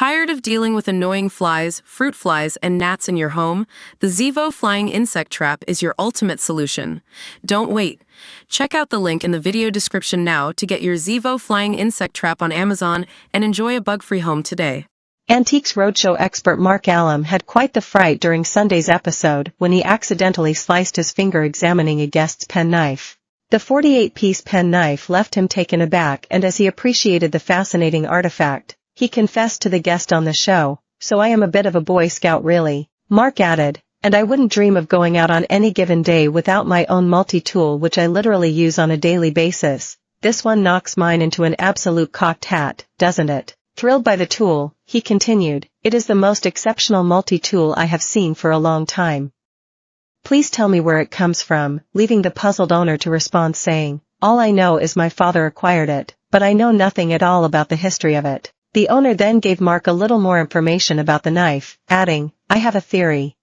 Tired of dealing with annoying flies, fruit flies, and gnats in your home? The Zevo Flying Insect Trap is your ultimate solution. Don't wait. Check out the link in the video description now to get your Zevo Flying Insect Trap on Amazon and enjoy a bug-free home today. Antiques Roadshow expert Mark Allam had quite the fright during Sunday's episode when he accidentally sliced his finger examining a guest's penknife. The 48-piece penknife left him taken aback, and as he appreciated the fascinating artifact, he confessed to the guest on the show, "So I am a bit of a Boy Scout really." Mark added, "And I wouldn't dream of going out on any given day without my own multi-tool, which I literally use on a daily basis. This one knocks mine into an absolute cocked hat, doesn't it?" Thrilled by the tool, he continued, "It is the most exceptional multi-tool I have seen for a long time. Please tell me where it comes from," leaving the puzzled owner to respond saying, "All I know is my father acquired it, but I know nothing at all about the history of it." The owner then gave Mark a little more information about the knife, adding, "I have a theory.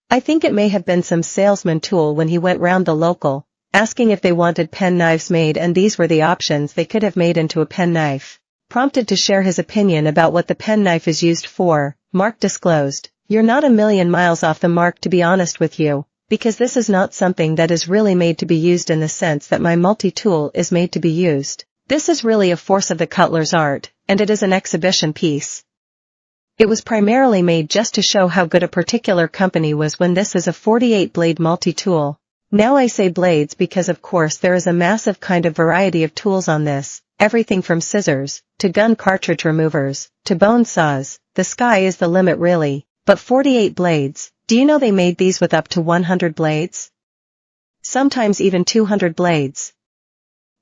I think it may have been some salesman tool when he went round the local, asking if they wanted pen knives made, and these were the options they could have made into a penknife." Prompted to share his opinion about what the penknife is used for, Mark disclosed, "You're not a million miles off the mark, to be honest with you, because this is not something that is really made to be used in the sense that my multi-tool is made to be used. This is really a force of the cutler's art, and it is an exhibition piece. It was primarily made just to show how good a particular company was when this is a 48-blade multi-tool. Now I say blades because of course there is a massive kind of variety of tools on this, everything from scissors, to gun cartridge removers, to bone saws. The sky is the limit really, but 48 blades, do you know they made these with up to 100 blades? Sometimes even 200 blades.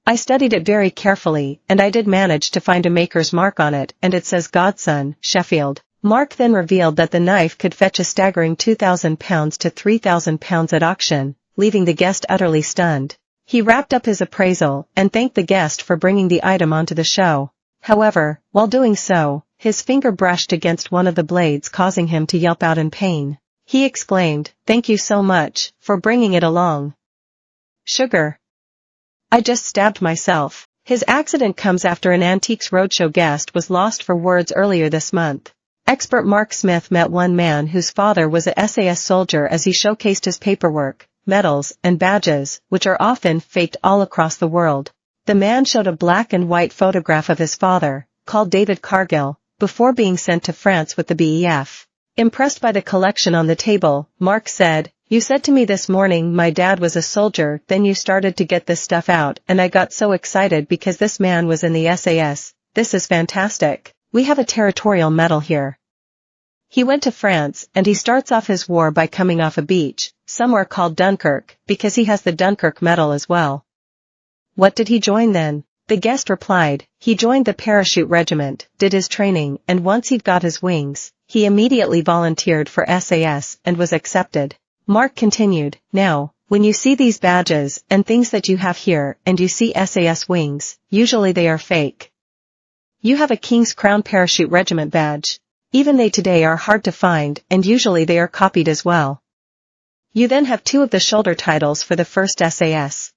I studied it very carefully, and I did manage to find a maker's mark on it, and it says Godson, Sheffield." Mark then revealed that the knife could fetch a staggering £2,000 to £3,000 at auction, leaving the guest utterly stunned. He wrapped up his appraisal and thanked the guest for bringing the item onto the show. However, while doing so, his finger brushed against one of the blades, causing him to yelp out in pain. He exclaimed, "Thank you so much for bringing it along. Sugar. I just stabbed myself." His accident comes after an Antiques Roadshow guest was lost for words earlier this month. Expert Mark Smith met one man whose father was a SAS soldier as he showcased his paperwork, medals, and badges, which are often faked all across the world. The man showed a black and white photograph of his father, called David Cargill, before being sent to France with the BEF. Impressed by the collection on the table, Mark said, "You said to me this morning my dad was a soldier, then you started to get this stuff out, and I got so excited because this man was in the SAS. This is fantastic. We have a territorial medal here. He went to France, and he starts off his war by coming off a beach, somewhere called Dunkirk, because he has the Dunkirk medal as well." "What did he join then?" The guest replied, "He joined the parachute regiment, did his training, and once he'd got his wings, he immediately volunteered for SAS and was accepted." Mark continued, "Now, when you see these badges and things that you have here and you see SAS wings, usually they are fake. You have a King's Crown Parachute Regiment badge. Even they today are hard to find, and usually they are copied as well. You then have two of the shoulder titles for the first SAS.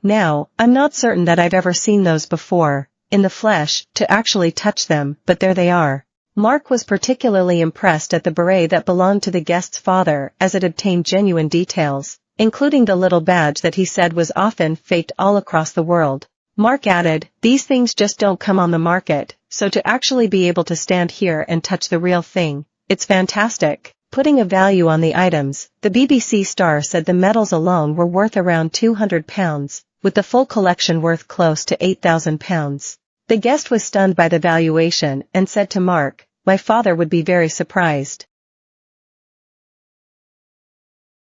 Now, I'm not certain that I've ever seen those before, in the flesh, to actually touch them, but there they are." Mark was particularly impressed at the beret that belonged to the guest's father, as it obtained genuine details, including the little badge that he said was often faked all across the world. Mark added, "These things just don't come on the market, so to actually be able to stand here and touch the real thing, it's fantastic." Putting a value on the items, the BBC star said the medals alone were worth around £200, with the full collection worth close to £8,000. The guest was stunned by the valuation and said to Mark, "My father would be very surprised."